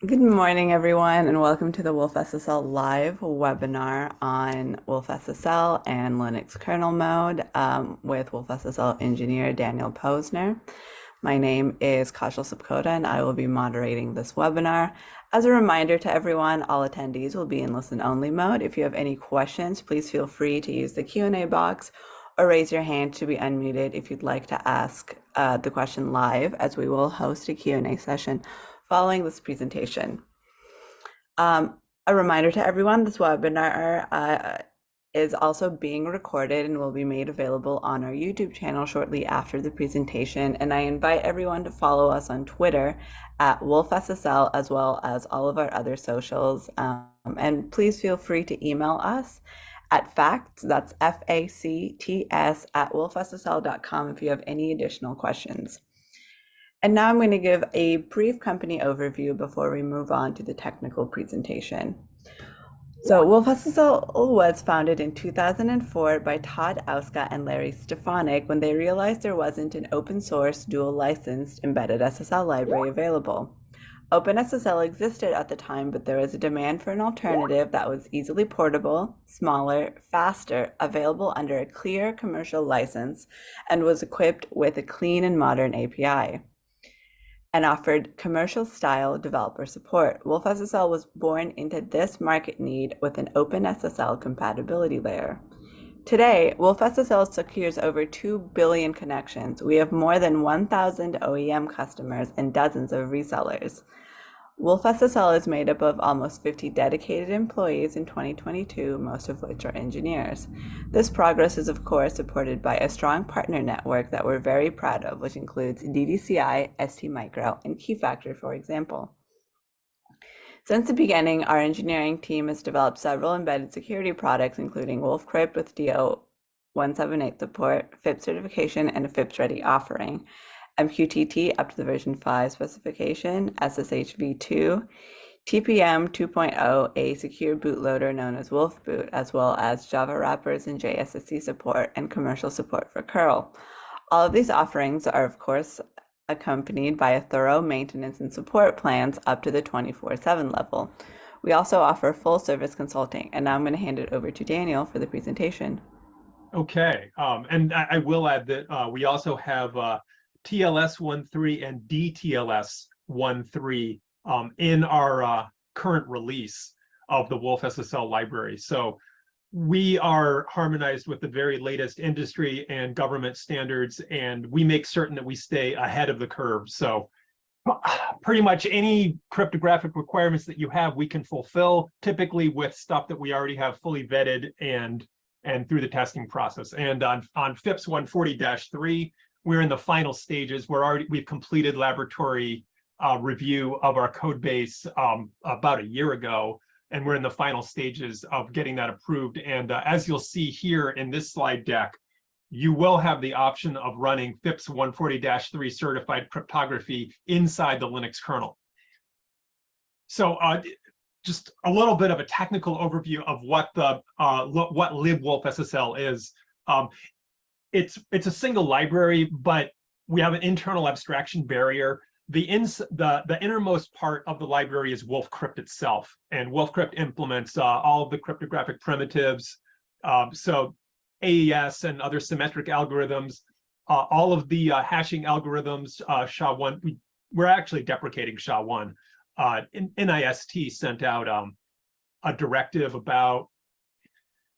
Good morning, everyone, and welcome to the wolfSSL live webinar on wolfSSL and Linux kernel mode with wolfSSL engineer Daniel Posner. My name is Kajal Subkota, and I will be moderating this webinar. As a reminder to everyone, all attendees will be in listen-only mode. If you have any questions, please feel free to use the Q&A box or raise your hand to be unmuted if you'd like to ask the question live, as we will host a Q&A session following this presentation. A reminder to everyone, this webinar is also being recorded and will be made available on our YouTube channel shortly after the presentation. And I invite everyone to follow us on Twitter at wolfSSL, as well as all of our other socials. And please feel free to email us at facts, that's FACTS, at wolfSSL.com if you have any additional questions. And now I'm going to give a brief company overview before we move on to the technical presentation. So wolfSSL was founded in 2004 by Todd Auska and Larry Stefanik when they realized there wasn't an open source, dual licensed embedded SSL library available. OpenSSL existed at the time, but there was a demand for an alternative that was easily portable, smaller, faster, available under a clear commercial license, and was equipped with a clean and modern API, and offered commercial-style developer support. wolfSSL was born into this market need with an OpenSSL compatibility layer. Today, wolfSSL secures over 2 billion connections. We have more than 1,000 OEM customers and dozens of resellers. wolfSSL is made up of almost 50 dedicated employees in 2022, most of which are engineers. This progress is, of course, supported by a strong partner network that we're very proud of, which includes DDCI, STMicro, and Keyfactor, for example. Since the beginning, our engineering team has developed several embedded security products, including wolfCrypt with DO 178 support, FIPS certification, and a FIPS-ready offering, MQTT up to the version 5 specification, SSH v2, TPM 2.0, a secure bootloader known as wolfboot, as well as Java wrappers and JSSC support and commercial support for curl. All of these offerings are, of course, accompanied by a thorough maintenance and support plans up to the 24/7 level. We also offer full service consulting, and now I'm going to hand it over to Daniel for the presentation. Okay, and I will add that we also have TLS 1.3 and DTLS 1.3 in our current release of the wolfSSL library. So we are harmonized with the very latest industry and government standards, and we make certain that we stay ahead of the curve. So pretty much any cryptographic requirements that you have, we can fulfill, typically with stuff that we already have fully vetted and through the testing process. And on FIPS 140-3, we're in the final stages. We've completed laboratory review of our code base about a year ago, and we're in the final stages of getting that approved. And as you'll see here in this slide deck, you will have the option of running FIPS 140-3 certified cryptography inside the Linux kernel. So just a little bit of a technical overview of what libwolfSSL is. It's a single library, but we have an internal abstraction barrier. The innermost part of the library is wolfCrypt itself, and wolfCrypt implements all of the cryptographic primitives, so AES and other symmetric algorithms, all of the hashing algorithms. SHA-1, we're actually deprecating SHA-1. NIST sent out a directive about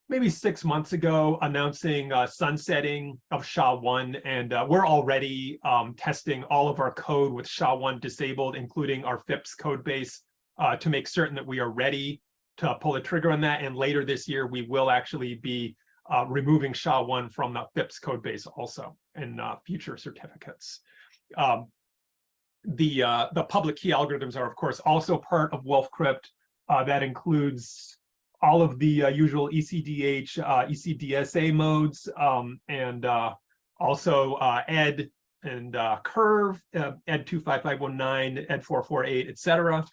maybe 6 months ago announcing sunsetting of SHA-1, and we're already testing all of our code with SHA-1 disabled, including our FIPS code base, to make certain that we are ready to pull the trigger on that. And later this year, we will actually be removing SHA-1 from the FIPS code base also in future certificates. The public key algorithms are, of course, also part of wolfCrypt. That includes all of the usual ECDH, ECDSA modes, and also ED and curve, ED 25519, ED 448, etc.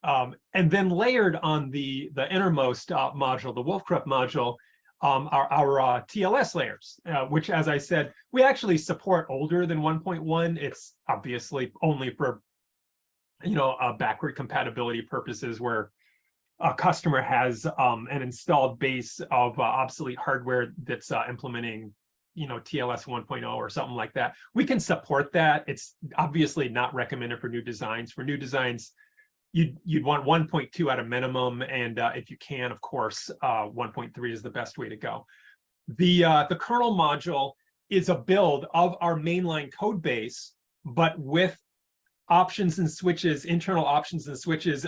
And then layered on the innermost module, the wolfCrypt module, our TLS layers, which, as I said, we actually support older than 1.1. It's obviously only for backward compatibility purposes, where a customer has an installed base of obsolete hardware that's implementing, TLS 1.0 or something like that. We can support that. It's obviously not recommended for new designs. For new designs, you'd want 1.2 at a minimum, and if you can, of course, 1.3 is the best way to go. The kernel module is a build of our mainline code base, but with options and switches, internal options and switches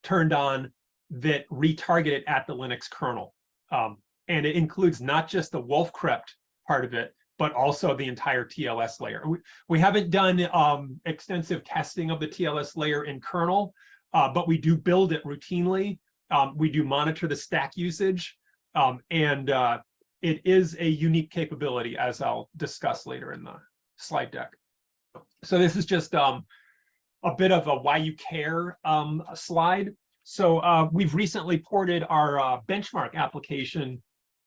turned on that retarget it at the Linux kernel. And it includes not just the wolfCrypt part of it, but also the entire TLS layer. We haven't done extensive testing of the TLS layer in kernel, but we do build it routinely. We do monitor the stack usage, and it is a unique capability, as I'll discuss later in the slide deck. So this is just a bit of a why you care slide. So we've recently ported our benchmark application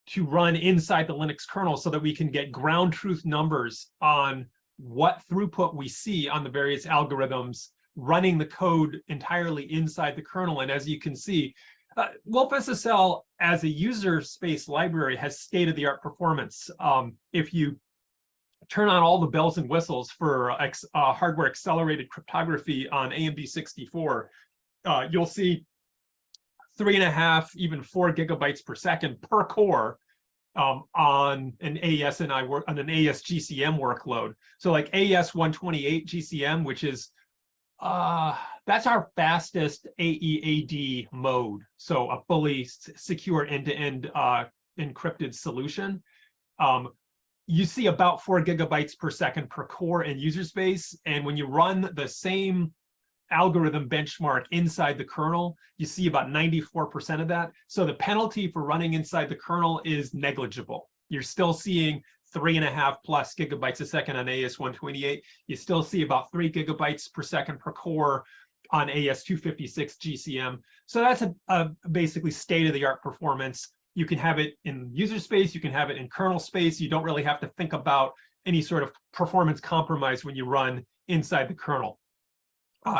to run inside the Linux kernel so that we can get ground truth numbers on what throughput we see on the various algorithms running the code entirely inside the kernel. And as you can see, wolfSSL as a user space library has state-of-the-art performance. If you turn on all the bells and whistles for hardware accelerated cryptography on AMD 64, you'll see 3.5, even 4 gigabytes per second per core on an AES-NI on an AES GCM workload. So like AES 128 GCM, which is that's our fastest AEAD mode. So a fully secure end-to-end encrypted solution. You see about 4 gigabytes per second per core in user space. And when you run the same algorithm benchmark inside the kernel, you see about 94% of that. So the penalty for running inside the kernel is negligible. You're still seeing 3.5 plus gigabytes a second on AES 128. You still see about 3 gigabytes per second per core on AES 256 GCM. So that's a basically state-of-the-art performance. You can have it in user space, you can have it in kernel space. You don't really have to think about any sort of performance compromise when you run inside the kernel.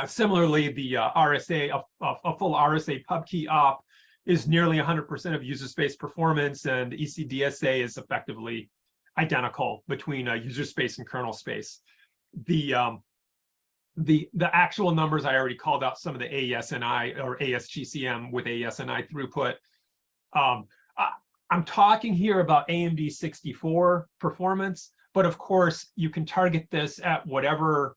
Similarly, the RSA, a full RSA pub key op is nearly 100% of user space performance, and ECDSA is effectively identical between user space and kernel space. The actual numbers, I already called out some of the AES-NI or AES-GCM with AES-NI throughput. I'm talking here about AMD 64 performance, but of course you can target this at whatever.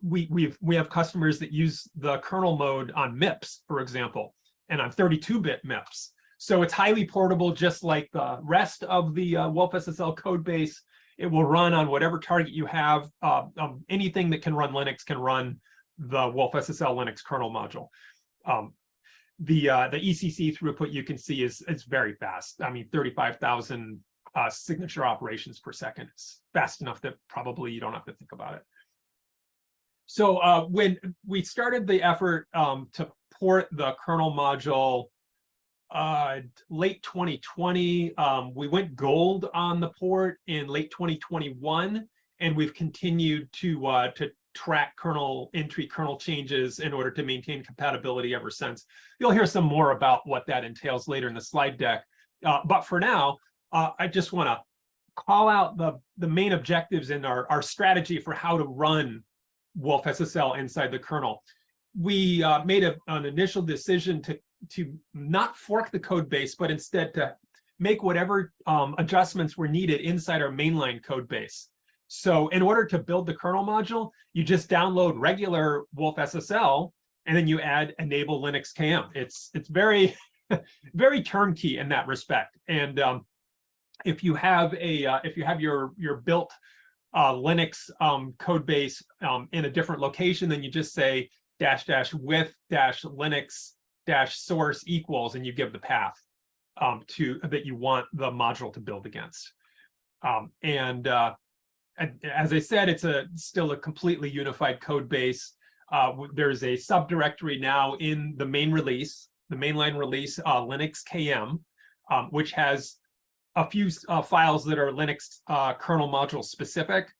We have customers that use the kernel mode on MIPS, for example, and on 32-bit MIPS. So it's highly portable, just like the rest of the wolfSSL code base. It will run on whatever target you have. Anything that can run Linux can run the wolfSSL Linux kernel module. The ECC throughput you can see is very fast. I mean, 35,000 signature operations per second. It's fast enough that probably you don't have to think about it. So when we started the effort to port the kernel module late 2020, we went gold on the port in late 2021, and we've continued to track kernel entry, kernel changes in order to maintain compatibility ever since. You'll hear some more about what that entails later in the slide deck. But for now, I just want to call out the main objectives in our strategy for how to run wolfSSL inside the kernel. We made an initial decision to not fork the code base, but instead to make whatever adjustments were needed inside our mainline code base. So in order to build the kernel module, you just download regular wolfSSL, and then you add enable Linux KM. It's very, very turnkey in that respect. And if you have your built Linux code base in a different location, then you just say --with -Linux -source equals, and you give the path that you want the module to build against. And as I said, it's still a completely unified code base. There's a subdirectory now in the main release, the mainline release, Linux KM, which has a few files that are Linux kernel module specific.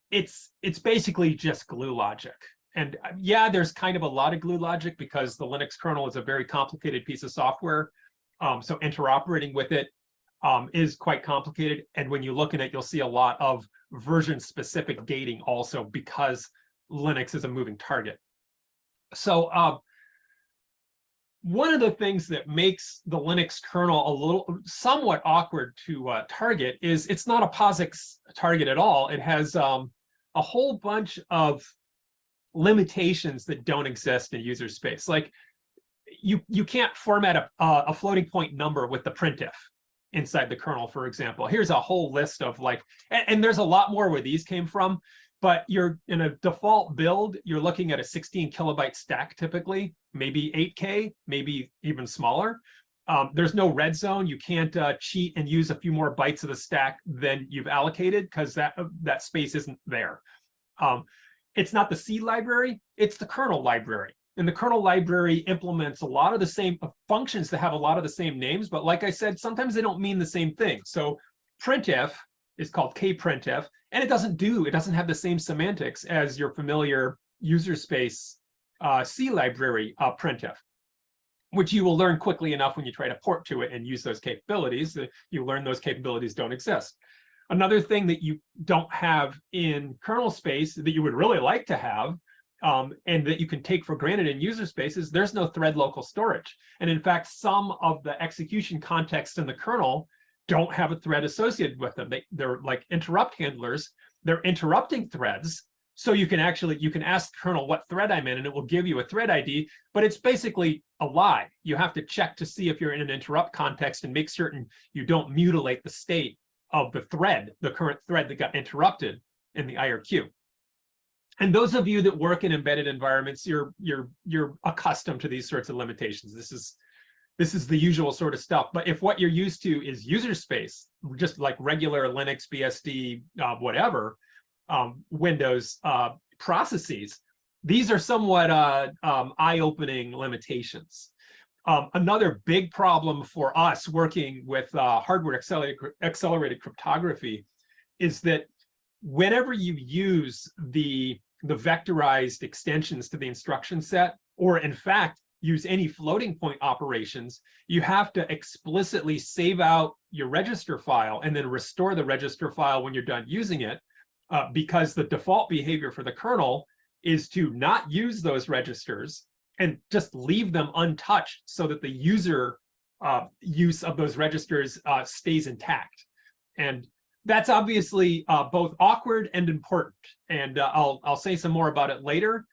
It's basically just glue logic. And yeah, there's kind of a lot of glue logic because the Linux kernel is a very complicated piece of software. So interoperating with it is quite complicated. And when you look at it, you'll see a lot of version-specific gating also because Linux is a moving target. So one of the things that makes the Linux kernel somewhat awkward to target is it's not a POSIX target at all. It has a whole bunch of limitations that don't exist in user space. Like you can't format a floating point number with the printf inside the kernel, for example. Here's a whole list of like, and there's a lot more where these came from, but you're in a default build, you're looking at a 16 kilobyte stack typically, maybe 8K, maybe even smaller. There's no red zone. You can't cheat and use a few more bytes of the stack than you've allocated because that space isn't there. It's not the C library, it's the kernel library. And the kernel library implements a lot of the same functions that have a lot of the same names, but like I said, sometimes they don't mean the same thing. So printf is called kprintf, and it doesn't have the same semantics as your familiar user space C library printf, which you will learn quickly enough when you try to port to it and use those capabilities. You learn those capabilities don't exist. Another thing that you don't have in kernel space that you would really like to have, and that you can take for granted in user spaces, there's no thread local storage. And in fact, some of the execution contexts in the kernel don't have a thread associated with them. They're like interrupt handlers. They're interrupting threads. So you can ask the kernel what thread I'm in, and it will give you a thread ID, but it's basically a lie. You have to check to see if you're in an interrupt context and make certain you don't mutilate the state of the thread, the current thread that got interrupted in the IRQ. And those of you that work in embedded environments, you're accustomed to these sorts of limitations. This is the usual sort of stuff. But if what you're used to is user space, just like regular Linux, BSD, whatever, Windows processes, these are somewhat eye-opening limitations. Another big problem for us working with hardware accelerated cryptography is that whenever you use the vectorized extensions to the instruction set, or in fact, use any floating point operations, you have to explicitly save out your register file and then restore the register file when you're done using it, because the default behavior for the kernel is to not use those registers and just leave them untouched so that the user use of those registers stays intact. And that's obviously both awkward and important. And I'll say some more about it later,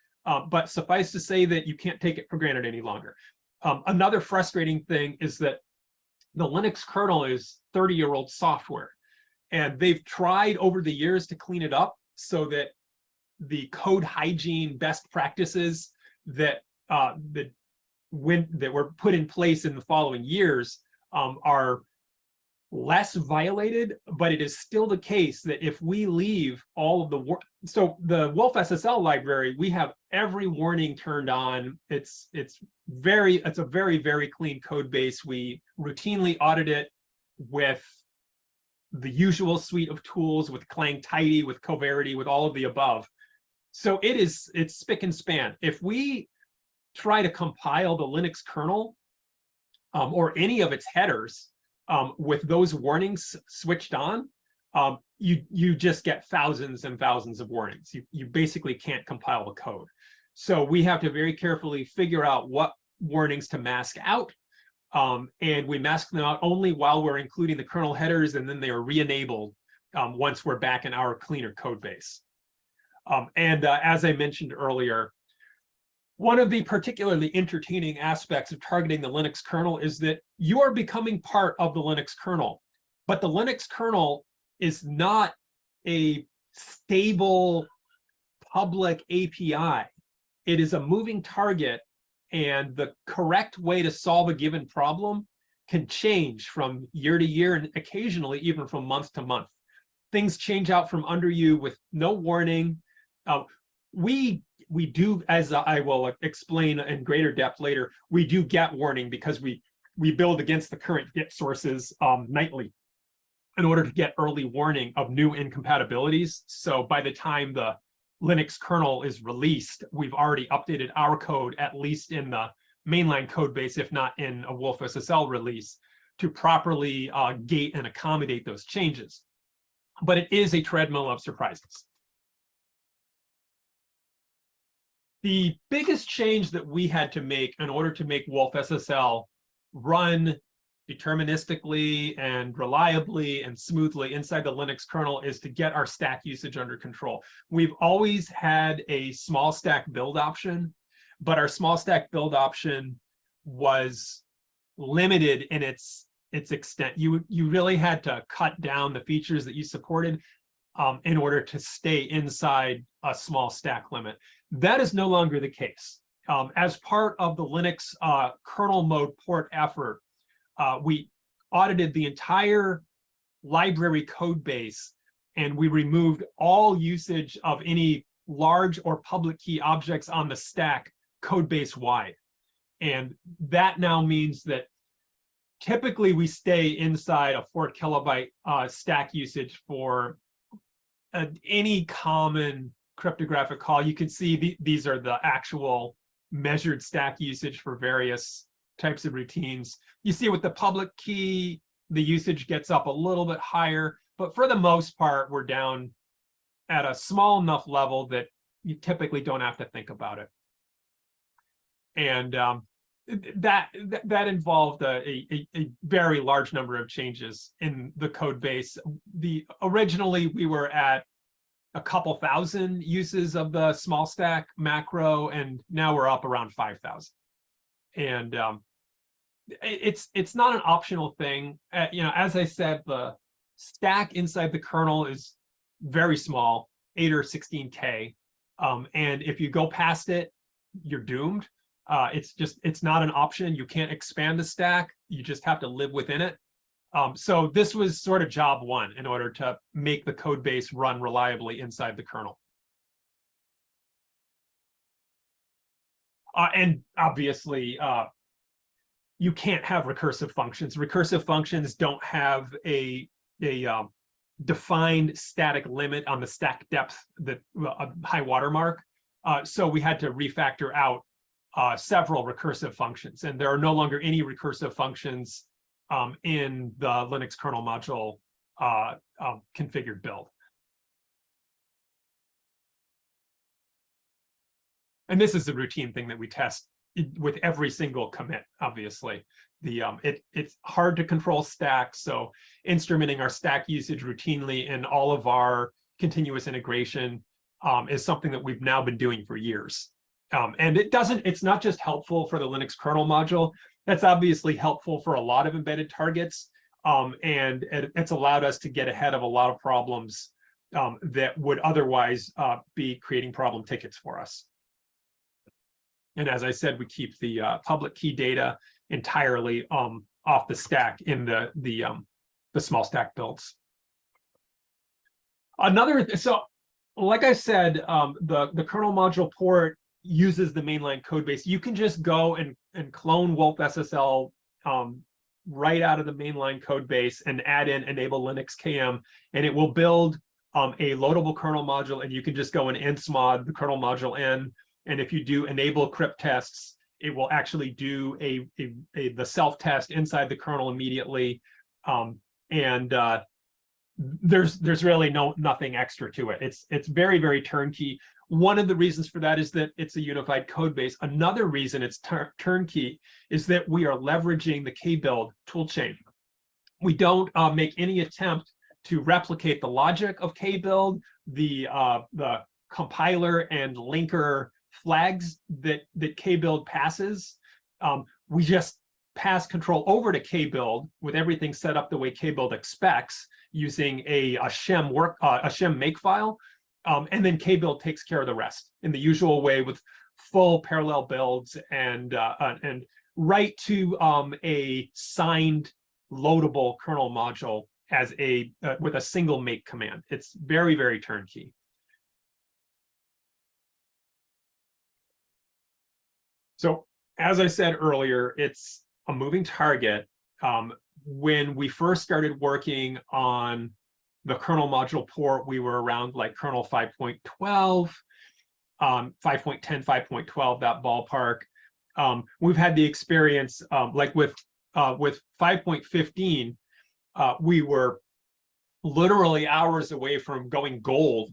but suffice to say that you can't take it for granted any longer. Another frustrating thing is that the Linux kernel is 30-year-old software. And they've tried over the years to clean it up so that the code hygiene best practices that were put in place in the following years are less violated, but it is still the case that if we leave all of the so the wolfSSL library, we have every warning turned on. It's a very, very clean code base. We routinely audit it with the usual suite of tools, with Clang Tidy, with Coverity, with all of the above. So it's spick and span. If we try to compile the Linux kernel or any of its headers with those warnings switched on, you just get thousands and thousands of warnings. You basically can't compile the code. So we have to very carefully figure out what warnings to mask out. And we mask them out only while we're including the kernel headers, and then they are re-enabled once we're back in our cleaner code base. As I mentioned earlier, one of the particularly entertaining aspects of targeting the Linux kernel is that you are becoming part of the Linux kernel, but the Linux kernel is not a stable public API. It is a moving target, and the correct way to solve a given problem can change from year to year and occasionally even from month to month. Things change out from under you with no warning. We do, as I will explain in greater depth later, we do get warning because we build against the current Git sources nightly in order to get early warning of new incompatibilities. So by the time the Linux kernel is released, we've already updated our code, at least in the mainline code base, if not in a wolfSSL release, to properly gate and accommodate those changes. But it is a treadmill of surprises. The biggest change that we had to make in order to make wolfSSL run deterministically and reliably and smoothly inside the Linux kernel is to get our stack usage under control. We've always had a small stack build option, but our small stack build option was limited in its extent. You really had to cut down the features that you supported in order to stay inside a small stack limit. That is no longer the case. As part of the Linux kernel mode port effort, we audited the entire library code base, and we removed all usage of any large or public key objects on the stack code base wide. And that now means that typically we stay inside a 4 kilobyte stack usage for any common cryptographic call. You can see these are the actual measured stack usage for various types of routines. You see with the public key, the usage gets up a little bit higher, but for the most part, we're down at a small enough level that you typically don't have to think about it. And that involved a very large number of changes in the code base. Originally, we were at a couple thousand uses of the small stack macro, and now we're up around 5,000. And it's not an optional thing. As I said, the stack inside the kernel is very small, 8 or 16K. And if you go past it, you're doomed. It's not an option. You can't expand the stack. You just have to live within it. So this was sort of job one in order to make the code base run reliably inside the kernel. And obviously, you can't have recursive functions. Recursive functions don't have a defined static limit on the stack depth, that a high watermark. So we had to refactor out several recursive functions, and there are no longer any recursive functions in the Linux kernel module configured build. And this is a routine thing that we test with every single commit, obviously. It's hard to control stacks, so instrumenting our stack usage routinely in all of our continuous integration is something that we've now been doing for years. And it's not just helpful for the Linux kernel module, that's obviously helpful for a lot of embedded targets. And it's allowed us to get ahead of a lot of problems that would otherwise be creating problem tickets for us. And as I said, we keep the public key data entirely off the stack in the small stack builds. So like I said, the kernel module port uses the mainline code base. You can just go and clone wolfSSL right out of the mainline code base and add in enable Linux KM, and it will build a loadable kernel module, and you can just go and nsmod the kernel module in. And if you do enable crypt tests, it will actually do the self-test inside the kernel immediately. There's really nothing extra to it. It's very, very turnkey. One of the reasons for that is that it's a unified code base. Another reason it's turnkey is that we are leveraging the kbuild toolchain. We don't make any attempt to replicate the logic of kbuild, the compiler and linker flags that kbuild passes. We just pass control over to kbuild with everything set up the way kbuild expects, using a shim makefile, and then kbuild takes care of the rest in the usual way with full parallel builds and right to a signed loadable kernel module as with a single make command. It's very, very turnkey. So as I said earlier, it's a moving target. When we first started working on the kernel module port, we were around like kernel 5.12. 5.10, 5.12, that ballpark. We've had the experience, like with 5.15, we were literally hours away from going gold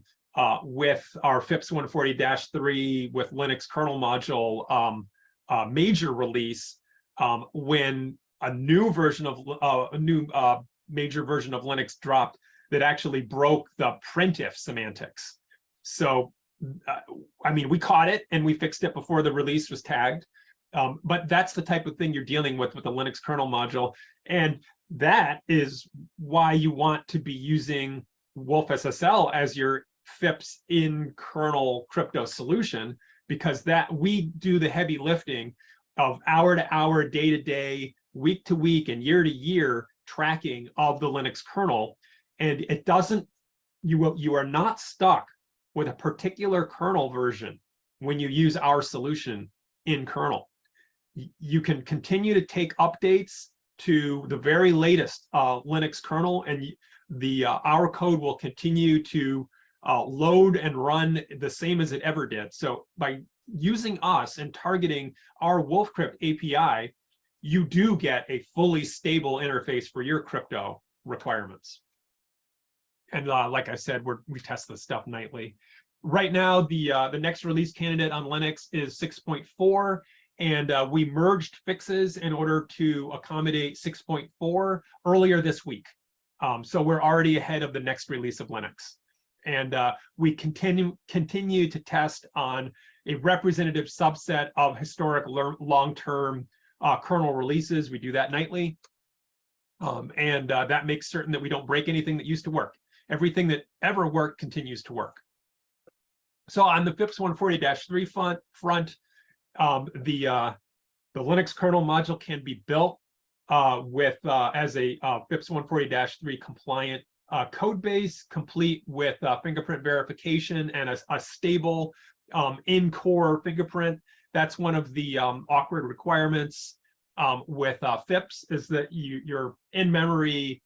with our FIPS 140-3 with Linux kernel module major release, when a new version of major version of Linux dropped that actually broke the printf semantics. So, I mean, we caught it and we fixed it before the release was tagged. But that's the type of thing you're dealing with the Linux kernel module. And that is why you want to be using wolfSSL as your FIPS in kernel crypto solution, because that we do the heavy lifting of hour to hour, day to day, week to week, and year to year tracking of the Linux kernel. And it doesn't, you are not stuck with a particular kernel version when you use our solution in kernel. You can continue to take updates to the very latest Linux kernel, and our code will continue to load and run the same as it ever did. So by using us and targeting our wolfCrypt API, you do get a fully stable interface for your crypto requirements. And like I said, we test this stuff nightly. Right now, the next release candidate on Linux is 6.4. And we merged fixes in order to accommodate 6.4 earlier this week. So we're already ahead of the next release of Linux. And we continue to test on a representative subset of historic long-term kernel releases. We do that nightly. And that makes certain that we don't break anything that used to work. Everything that ever worked continues to work. So on the FIPS 140-3 front, the Linux kernel module can be built as a FIPS 140-3 compliant code base, complete with fingerprint verification and a stable in-core fingerprint. That's one of the awkward requirements with FIPS, is that your in-memory,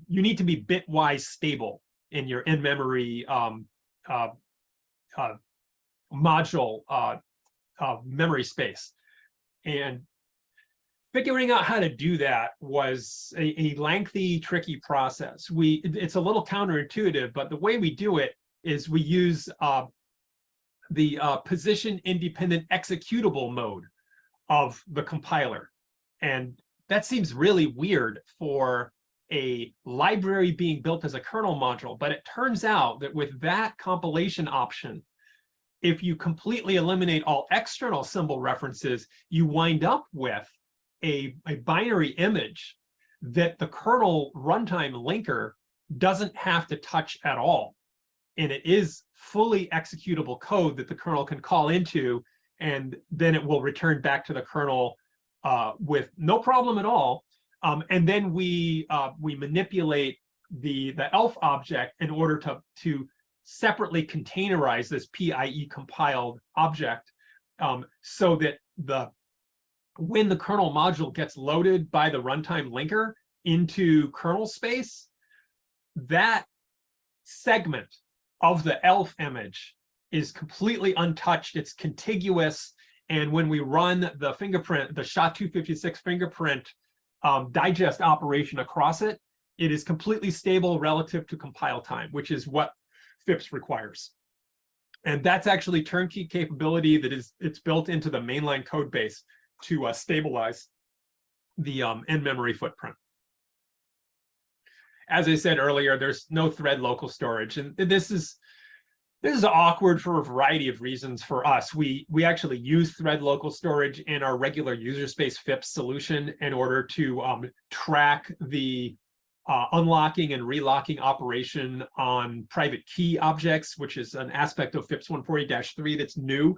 you need to be bitwise stable in your in-memory module memory space. And figuring out how to do that was a lengthy, tricky process. It's a little counterintuitive, but the way we do it is we use the position-independent executable mode of the compiler. And that seems really weird for a library being built as a kernel module, but it turns out that with that compilation option, if you completely eliminate all external symbol references, you wind up with a binary image that the kernel runtime linker doesn't have to touch at all. And it is fully executable code that the kernel can call into, and then it will return back to the kernel with no problem at all. And then we manipulate the ELF object in order to separately containerize this PIE compiled object, so that when the kernel module gets loaded by the runtime linker into kernel space, that segment of the ELF image is completely untouched. It's contiguous. And when we run the fingerprint, the SHA-256 fingerprint digest operation across it, it is completely stable relative to compile time, which is what FIPS requires. And that's actually turnkey capability it's built into the mainline code base to stabilize the in-memory footprint. As I said earlier, there's no thread local storage, and this is awkward for a variety of reasons for us. We actually use thread local storage in our regular user space FIPS solution in order to track the unlocking and relocking operation on private key objects, which is an aspect of FIPS 140-3 that's new.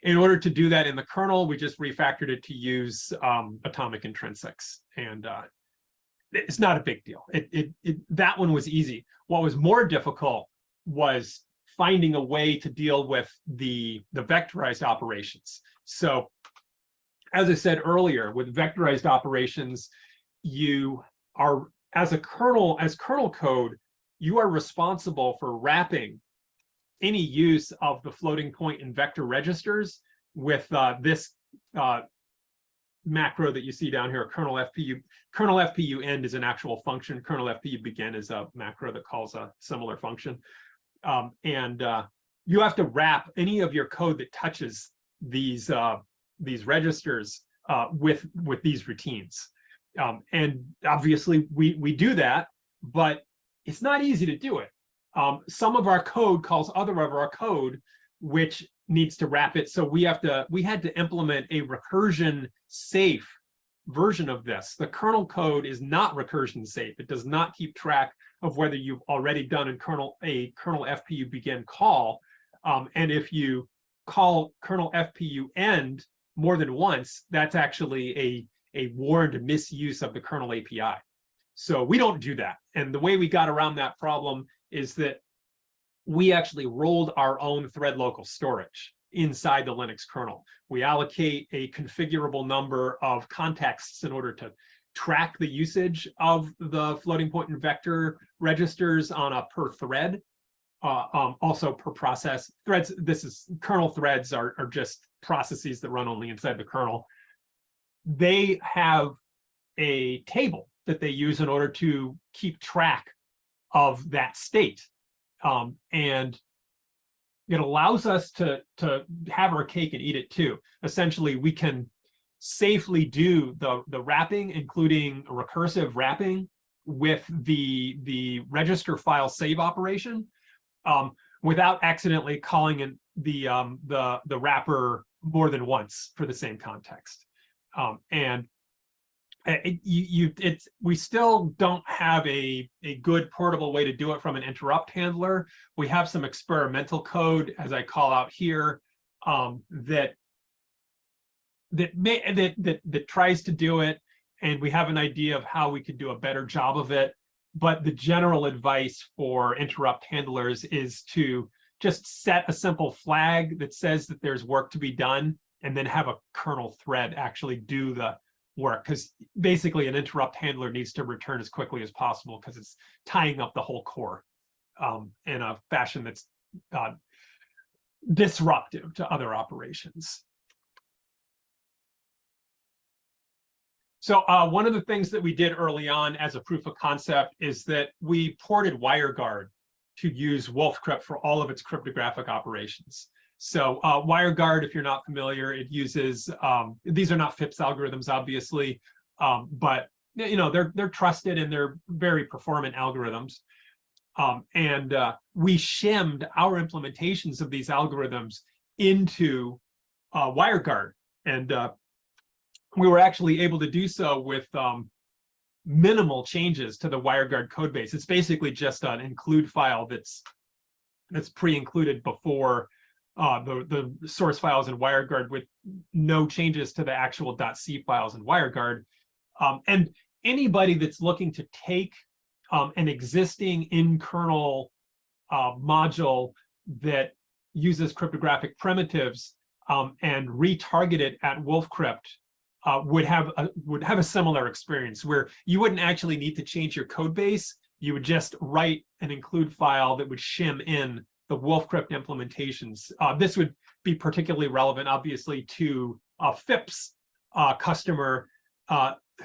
In order to do that in the kernel, we just refactored it to use atomic intrinsics, and it's not a big deal. That one was easy. What was more difficult was finding a way to deal with the vectorized operations. So, as I said earlier, with vectorized operations, you are, as kernel code, you are responsible for wrapping any use of the floating point and vector registers with this macro that you see down here, kernel FPU. Kernel FPU end is an actual function. Kernel FPU begin is a macro that calls a similar function. You have to wrap any of your code that touches these registers with these routines. And obviously we do that, but it's not easy to do it. Some of our code calls other of our code, which needs to wrap it. So we had to implement a recursion safe version of this. The kernel code is not recursion safe. It does not keep track of whether you've already done a kernel FPU begin call. And if you call kernel FPU end more than once, that's actually a warned misuse of the kernel API. So we don't do that. And the way we got around that problem is that we actually rolled our own thread local storage inside the Linux kernel. We allocate a configurable number of contexts in order to track the usage of the floating point and vector registers on a per thread, also per process. Threads, kernel threads are just processes that run only inside the kernel. They have a table that they use in order to keep track of that state. And it allows us to have our cake and eat it too. Essentially, we can safely do the wrapping, including recursive wrapping with the register file save operation, without accidentally calling in the wrapper more than once for the same context. We still don't have a good portable way to do it from an interrupt handler. We have some experimental code, as I call out here, that tries to do it, and we have an idea of how we could do a better job of it. But the general advice for interrupt handlers is to just set a simple flag that says that there's work to be done, and then have a kernel thread actually do the work, because basically an interrupt handler needs to return as quickly as possible because it's tying up the whole core in a fashion that's disruptive to other operations. So one of the things that we did early on as a proof of concept is that we ported WireGuard to use wolfCrypt for all of its cryptographic operations. So WireGuard, if you're not familiar, it uses, these are not FIPS algorithms, obviously, but they're trusted and they're very performant algorithms. We shimmed our implementations of these algorithms into WireGuard. And we were actually able to do so with minimal changes to the WireGuard code base. It's basically just an include file that's pre-included before the source files in WireGuard, with no changes to the actual .c files in WireGuard. And anybody that's looking to take an existing in-kernel module that uses cryptographic primitives and retarget it at wolfCrypt would have a similar experience, where you wouldn't actually need to change your code base. You would just write an include file that would shim in the wolfCrypt implementations. This would be particularly relevant, obviously, to a FIPS customer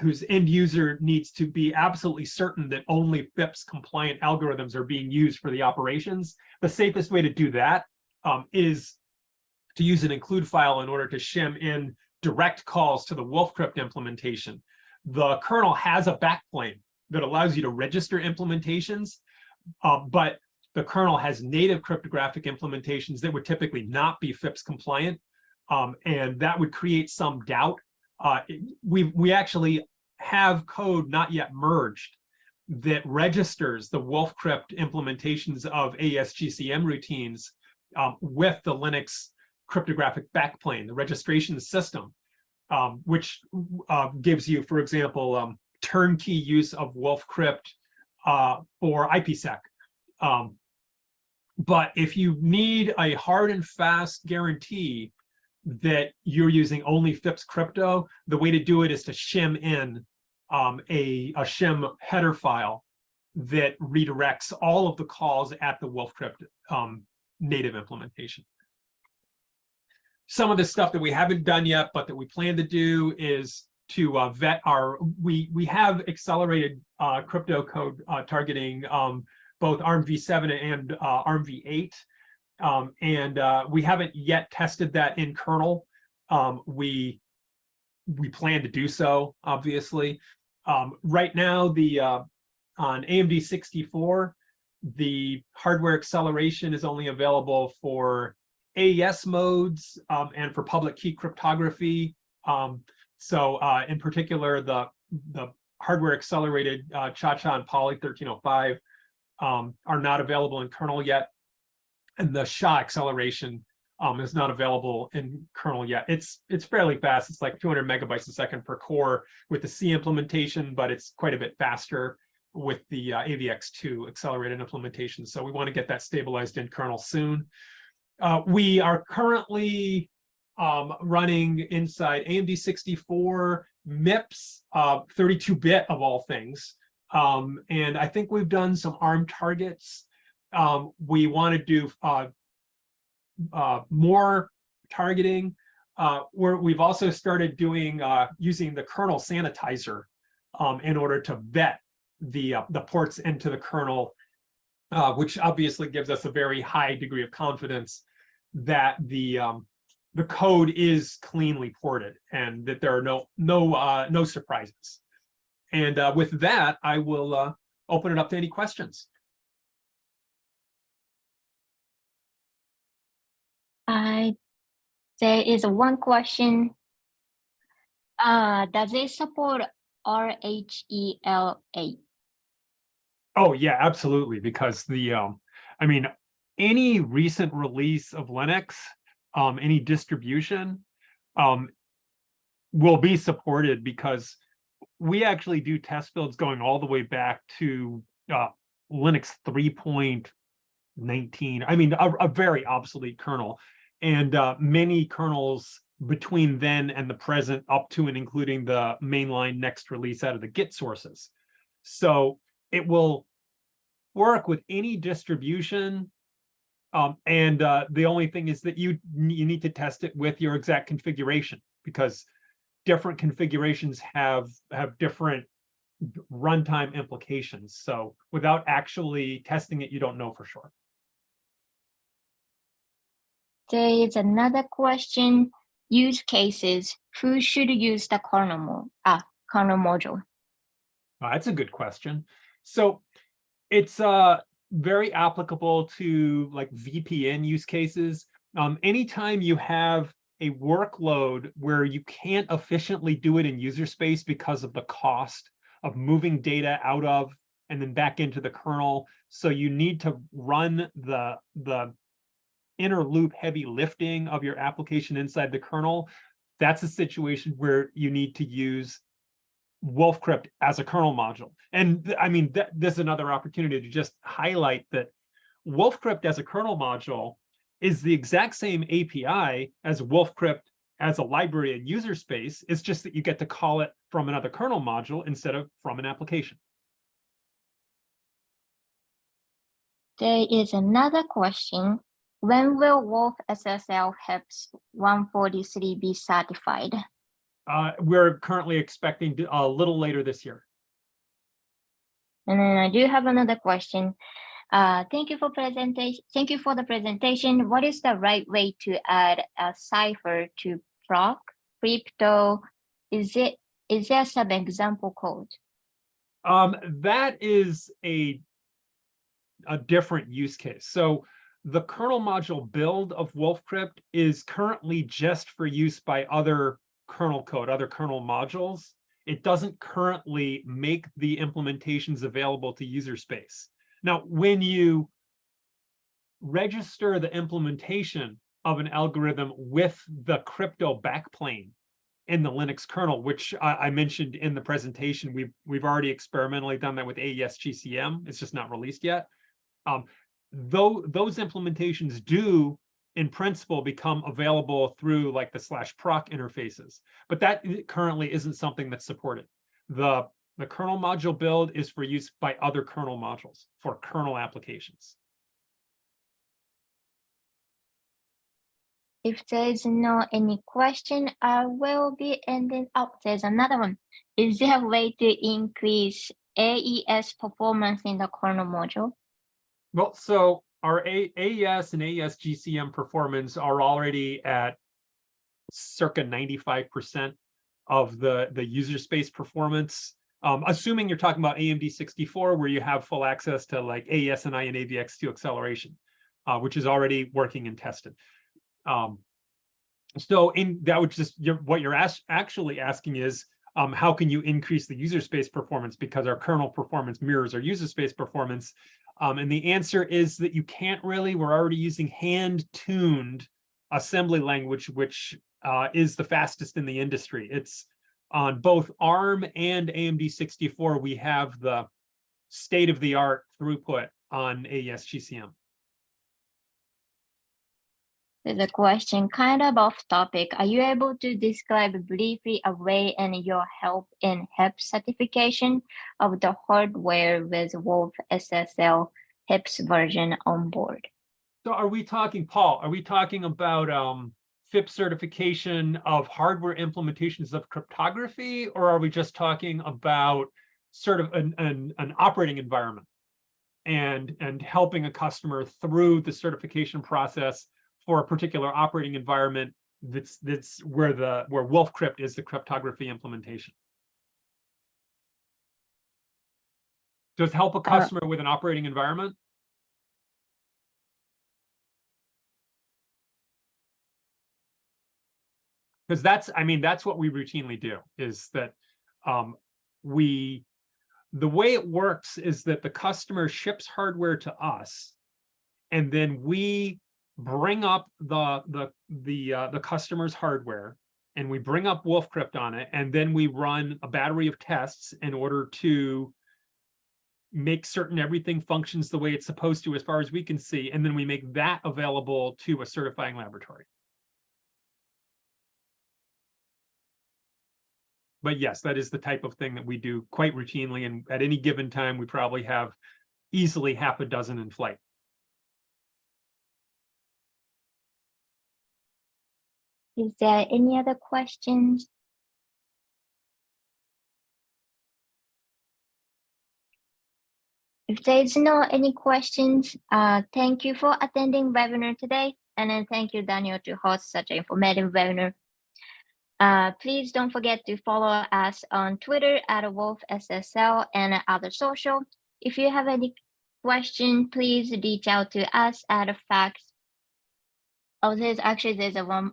whose end user needs to be absolutely certain that only FIPS compliant algorithms are being used for the operations. The safest way to do that is to use an include file in order to shim in direct calls to the wolfCrypt implementation. The kernel has a backplane that allows you to register implementations, but the kernel has native cryptographic implementations that would typically not be FIPS compliant, and that would create some doubt. We actually have code not yet merged that registers the wolfCrypt implementations of AES-GCM routines with the Linux cryptographic backplane, the registration system, which gives you, for example, turnkey use of wolfCrypt for IPsec. But if you need a hard and fast guarantee that you're using only FIPS crypto, the way to do it is to shim in a shim header file that redirects all of the calls at the wolfCrypt native implementation. Some of the stuff that we haven't done yet, but that we plan to do is to vet our, we have accelerated crypto code targeting both ARM v7 and ARM v8. And we haven't yet tested that in kernel. We plan to do so, obviously. Right now, on AMD 64, the hardware acceleration is only available for AES modes and for public key cryptography. So in particular, the hardware accelerated Cha-Cha and Poly 1305 are not available in kernel yet. And the SHA acceleration is not available in kernel yet. It's fairly fast. It's like 200 megabytes a second per core with the C implementation, but it's quite a bit faster with the AVX2 accelerated implementation. So we want to get that stabilized in kernel soon. We are currently running inside AMD 64 MIPS, 32-bit of all things. And I think we've done some ARM targets. We want to do more targeting. We've also started doing using the kernel sanitizer in order to vet the ports into the kernel, which obviously gives us a very high degree of confidence that the code is cleanly ported and that there are no surprises. And with that, I will open it up to any questions. There is one question. Does it support RHEL8? Oh yeah, absolutely. Because I mean, any recent release of Linux, any distribution, will be supported because we actually do test builds going all the way back to Linux 3.19. I mean, a very obsolete kernel, and many kernels between then and the present, up to and including the mainline next release out of the Git sources. So it will work with any distribution. And the only thing is that you need to test it with your exact configuration, because different configurations have different runtime implications. So without actually testing it, you don't know for sure. There is another question. Use cases. Who should use the kernel module? That's a good question. So it's very applicable to like VPN use cases. Anytime you have a workload where you can't efficiently do it in user space because of the cost of moving data out of and then back into the kernel, so you need to run the inner loop heavy lifting of your application inside the kernel, that's a situation where you need to use wolfCrypt as a kernel module. And I mean, this is another opportunity to just highlight that wolfCrypt as a kernel module is the exact same API as wolfCrypt as a library and user space. It's just that you get to call it from another kernel module instead of from an application. There is another question. When will Wolf SSL FIPS 143 be certified? We're currently expecting a little later this year. And then I do have another question. Thank you for presentation. Thank you for the presentation. What is the right way to add a cipher to proc crypto? Is there some example code? That is a different use case. So the kernel module build of wolfCrypt is currently just for use by other kernel code, other kernel modules. It doesn't currently make the implementations available to user space. Now, when you register the implementation of an algorithm with the crypto backplane in the Linux kernel, which I mentioned in the presentation, we've already experimentally done that with AES GCM. It's just not released yet. Though those implementations do, in principle, become available through like the /proc interfaces, but that currently isn't something that's supported. The kernel module build is for use by other kernel modules for kernel applications. if there is no any question, I will be ending. Oh, there's another one. Is there a way to increase AES performance in the kernel module? Well, so our AES and AES GCM performance are already at circa 95% of the user space performance. Assuming you're talking about AMD 64, where you have full access to like AES-NI and AVX2 acceleration, which is already working and tested. So in that would just what you're actually asking is how can you increase the user space performance, because our kernel performance mirrors our user space performance. And the answer is that you can't really. We're already using hand-tuned assembly language, which is the fastest in the industry. It's on both ARM and AMD 64. We have the state-of-the-art throughput on AES GCM. There's a question kind of off topic. Are you able to describe briefly a way and your help in FIPS certification of the hardware with Wolf SSL FIPS version on board? So are we talking, Paul, are we talking about FIPS certification of hardware implementations of cryptography, or are we just talking about sort of an operating environment and helping a customer through the certification process for a particular operating environment that's where wolfCrypt is the cryptography implementation? Does help a customer with an operating environment? Because that's what we routinely do, is that the way it works is that the customer ships hardware to us, and then we bring up the customer's hardware, and we bring up wolfCrypt on it, and then we run a battery of tests in order to make certain everything functions the way it's supposed to as far as we can see, and then we make that available to a certifying laboratory. But yes, that is the type of thing that we do quite routinely, and at any given time we probably have easily half a dozen in flight. Is there any other questions? If there is no any questions, thank you for attending webinar today, and then thank you, Daniel, to host such an informative webinar. Please don't forget to follow us on Twitter at wolfSSL and other social. If you have any question, please reach out to us at fax. Oh, there's a one.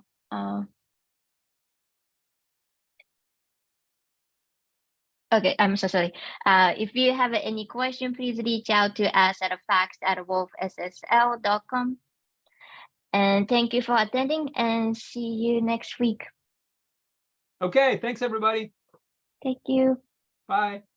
Okay, I'm so sorry. If you have any question, please reach out to us at fax@wolfSSL.com. And thank you for attending, and see you next week. Okay, thanks everybody. Thank you. Bye.